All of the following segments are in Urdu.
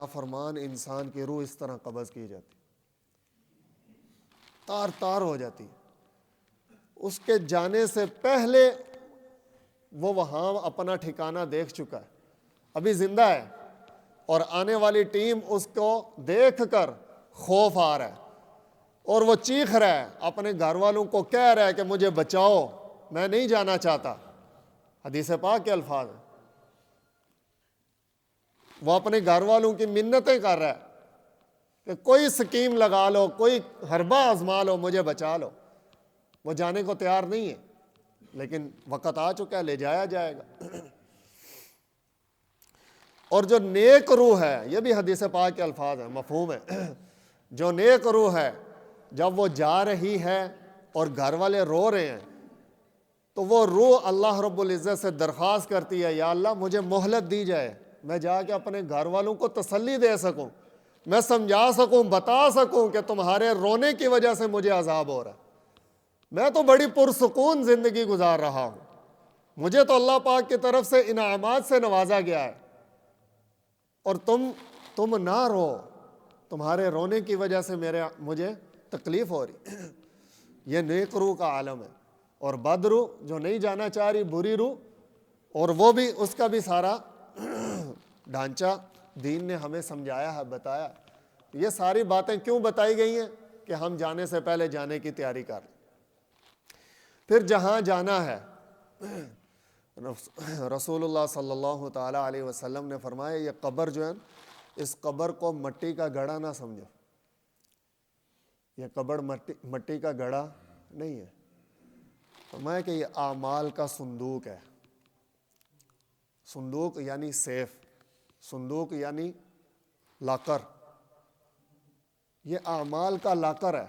فرمان انسان کی روح اس طرح قبض کی جاتی، تار تار ہو جاتی، اس کے جانے سے پہلے وہ وہاں اپنا ٹھکانہ دیکھ چکا ہے، ابھی زندہ ہے، اور آنے والی ٹیم اس کو دیکھ کر خوف آ رہا ہے اور وہ چیخ رہا ہے، اپنے گھر والوں کو کہہ رہا ہے کہ مجھے بچاؤ، میں نہیں جانا چاہتا۔ حدیث پاک کے الفاظ ہیں، وہ اپنے گھر والوں کی منتیں کر رہا ہے کہ کوئی سکیم لگا لو، کوئی حربہ آزما لو، مجھے بچا لو۔ وہ جانے کو تیار نہیں ہے، لیکن وقت آ چکا ہے، لے جایا جائے گا۔ اور جو نیک روح ہے، یہ بھی حدیث پاک کے الفاظ ہیں، مفہوم ہے، جو نیک روح ہے جب وہ جا رہی ہے اور گھر والے رو رہے ہیں تو وہ روح اللہ رب العزت سے درخواست کرتی ہے، یا اللہ مجھے مہلت دی جائے، میں جا کے اپنے گھر والوں کو تسلی دے سکوں، میں سمجھا سکوں، بتا سکوں کہ تمہارے رونے کی وجہ سے مجھے عذاب ہو رہا ہے، میں تو بڑی پرسکون زندگی گزار رہا ہوں، مجھے تو اللہ پاک کی طرف سے انعامات سے نوازا گیا ہے، اور تم نہ رو، تمہارے رونے کی وجہ سے مجھے تکلیف ہو رہی۔ یہ نیک روح کا عالم ہے، اور بد روح جو نہیں جانا چاہ رہی، بری روح، اور وہ بھی اس کا بھی سارا ڈھانچہ دین نے ہمیں سمجھایا ہے، بتایا۔ یہ ساری باتیں کیوں بتائی گئی ہیں؟ کہ ہم جانے سے پہلے جانے کی تیاری کر لیں۔ پھر جہاں جانا ہے، رسول اللہ صلی اللہ تعالیٰ علیہ وسلم نے فرمایا، یہ قبر جو ہے، اس قبر کو مٹی کا گڑھا نہ سمجھو، یہ قبر مٹی کا گڑھا نہیں ہے، فرمایا کہ یہ اعمال کا صندوق ہے۔ صندوق یعنی سیف، صندوق یعنی لاکر، یہ اعمال کا لاکر ہے۔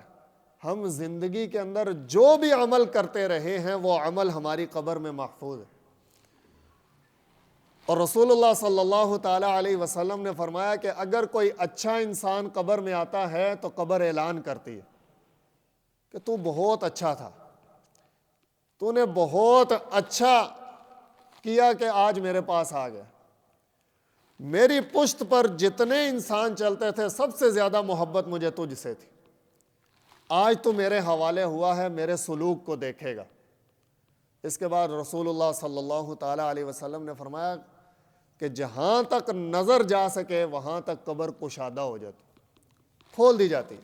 ہم زندگی کے اندر جو بھی عمل کرتے رہے ہیں وہ عمل ہماری قبر میں محفوظ ہے۔ اور رسول اللہ صلی اللہ تعالیٰ علیہ وسلم نے فرمایا کہ اگر کوئی اچھا انسان قبر میں آتا ہے تو قبر اعلان کرتی ہے کہ تو بہت اچھا تھا، تو نے بہت اچھا کیا کہ آج میرے پاس آ گیا، میری پشت پر جتنے انسان چلتے تھے سب سے زیادہ محبت مجھے تجھ سے تھی، آج تو میرے حوالے ہوا ہے، میرے سلوک کو دیکھے گا۔ اس کے بعد رسول اللہ صلی اللہ تعالیٰ علیہ وسلم نے فرمایا کہ جہاں تک نظر جا سکے وہاں تک قبر کشادہ ہو جاتی، کھول دی جاتی،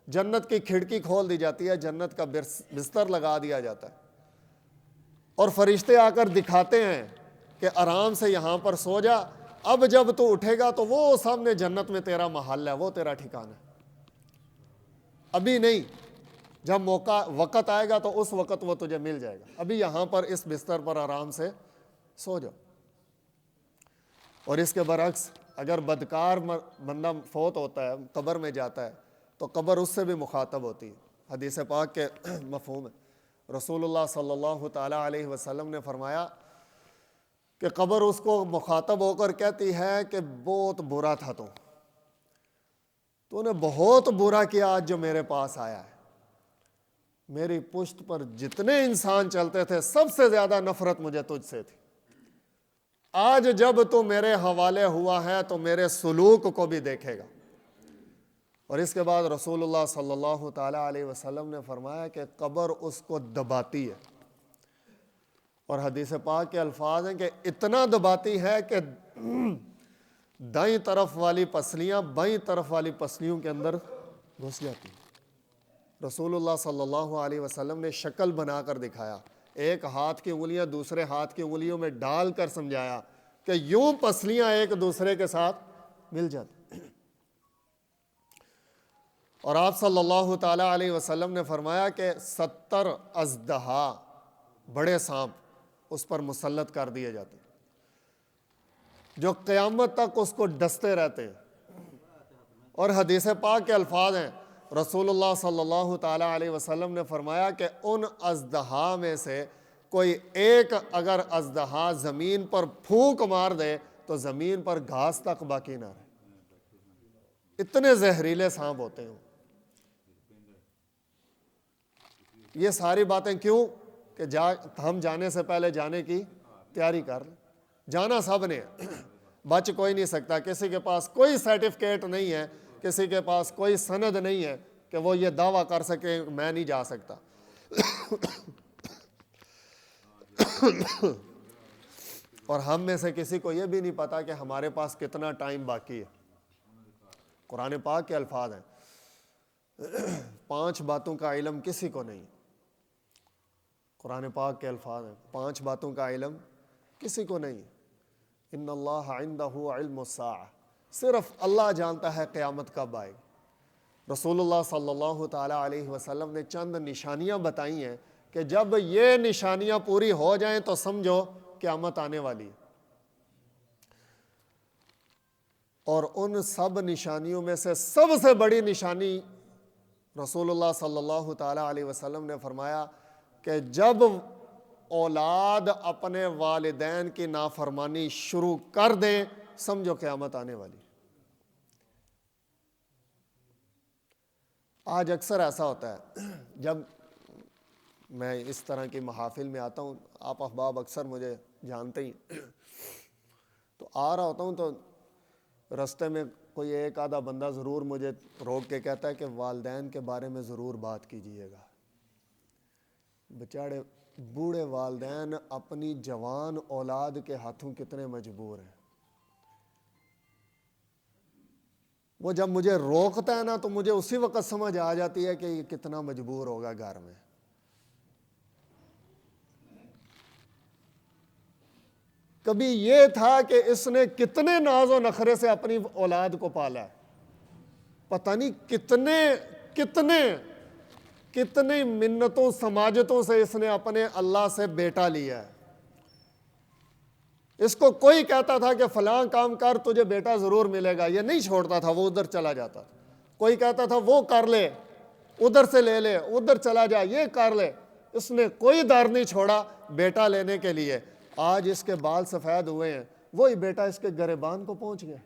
جنت کی کھڑکی کھول دی جاتی ہے، جنت کا بستر لگا دیا جاتا ہے، اور فرشتے آ کر دکھاتے ہیں کہ آرام سے یہاں پر سو جا، اب جب تو اٹھے گا تو وہ سامنے جنت میں تیرا محل ہے، وہ تیرا ٹھکانہ ہے، ابھی نہیں، جب وقت آئے گا تو اس وقت وہ تجھے مل جائے گا، ابھی یہاں پر اس بستر پر آرام سے سو جاؤ۔ اور اس کے برعکس اگر بدکار بندہ فوت ہوتا ہے، قبر میں جاتا ہے، تو قبر اس سے بھی مخاطب ہوتی ہے، حدیث پاک کے مفہوم ہے۔ رسول اللہ صلی اللہ تعالیٰ علیہ وسلم نے فرمایا کہ قبر اس کو مخاطب ہو کر کہتی ہے کہ بہت برا تھا تو نے بہت برا کیا آج جو میرے پاس آیا ہے، میری پشت پر جتنے انسان چلتے تھے سب سے زیادہ نفرت مجھے تجھ سے تھی، آج جب تو میرے حوالے ہوا ہے تو میرے سلوک کو بھی دیکھے گا۔ اور اس کے بعد رسول اللہ صلی اللہ تعالیٰ علیہ وسلم نے فرمایا کہ قبر اس کو دباتی ہے، اور حدیث پاک کے الفاظ ہیں کہ اتنا دباتی ہے کہ دائیں طرف والی پسلیاں بائیں طرف والی پسلیوں کے اندر گھس جاتی ہیں۔ رسول اللہ صلی اللہ علیہ وسلم نے شکل بنا کر دکھایا، ایک ہاتھ کی انگلیاں دوسرے ہاتھ کی انگلیوں میں ڈال کر سمجھایا کہ یوں پسلیاں ایک دوسرے کے ساتھ مل جاتی۔ اور آپ صلی اللہ تعالیٰ علیہ وسلم نے فرمایا کہ 70 اژدہا، بڑے سانپ اس پر مسلط کر دیے جاتے ہیں، جو قیامت تک اس کو ڈستے رہتے ہیں۔ اور حدیث پاک کے الفاظ ہیں، رسول اللہ صلی اللہ تعالیٰ علیہ وسلم نے فرمایا کہ ان اژدہا میں سے کوئی ایک اگر اژدہا زمین پر پھونک مار دے تو زمین پر گھاس تک باقی نہ رہے، اتنے زہریلے سانپ ہوتے ہیں۔ یہ ساری باتیں کیوں؟ کہ ہم جانے سے پہلے جانے کی تیاری کر لیں۔ جانا سب نے ہے، بچ کوئی نہیں سکتا. کسی کے پاس کوئی سرٹیفکیٹ نہیں ہے, کسی کے پاس کوئی سند نہیں ہے کہ وہ یہ دعویٰ کر سکے میں نہیں جا سکتا. اور ہم میں سے کسی کو یہ بھی نہیں پتا کہ ہمارے پاس کتنا ٹائم باقی ہے. قرآن پاک کے الفاظ ہیں, 5 باتوں کا علم کسی کو نہیں. قرآن پاک کے الفاظ ہیں, 5 باتوں کا علم کسی کو نہیں. ان اللہ عندہ علم الساعہ, صرف اللہ جانتا ہے قیامت کب آئے. رسول اللہ صلی اللہ تعالیٰ علیہ وسلم نے چند نشانیاں بتائی ہیں کہ جب یہ نشانیاں پوری ہو جائیں تو سمجھو قیامت آنے والی ہے. اور ان سب نشانیوں میں سے سب سے بڑی نشانی رسول اللہ صلی اللہ تعالیٰ علیہ وسلم نے فرمایا کہ جب اولاد اپنے والدین کی نافرمانی شروع کر دیں سمجھو قیامت آنے والی. آج اکثر ایسا ہوتا ہے, جب میں اس طرح کی محافل میں آتا ہوں, آپ احباب اکثر مجھے جانتے ہی, تو آ رہا ہوتا ہوں تو رستے میں کوئی ایک آدھا بندہ ضرور مجھے روک کے کہتا ہے کہ والدین کے بارے میں ضرور بات کیجئے گا. بیچارے بوڑھے والدین اپنی جوان اولاد کے ہاتھوں کتنے مجبور ہیں. وہ جب مجھے روکتا ہے نا تو مجھے اسی وقت سمجھ آ جاتی ہے کہ یہ کتنا مجبور ہوگا گھر میں. کبھی یہ تھا کہ اس نے کتنے ناز و نخرے سے اپنی اولاد کو پالا ہے, پتہ نہیں کتنے منتوں سماجتوں سے اس نے اپنے اللہ سے بیٹا لیا ہے. اس کو کوئی کہتا تھا کہ فلاں کام کر تجھے بیٹا ضرور ملے گا, یہ نہیں چھوڑتا تھا, وہ ادھر چلا جاتا تھا. کوئی کہتا تھا وہ کر لے, ادھر سے لے لے, ادھر چلا جا, یہ کر لے. اس نے کوئی در نہیں چھوڑا بیٹا لینے کے لیے. آج اس کے بال سفید ہوئے ہیں, وہی بیٹا اس کے گریبان کو پہنچ گیا.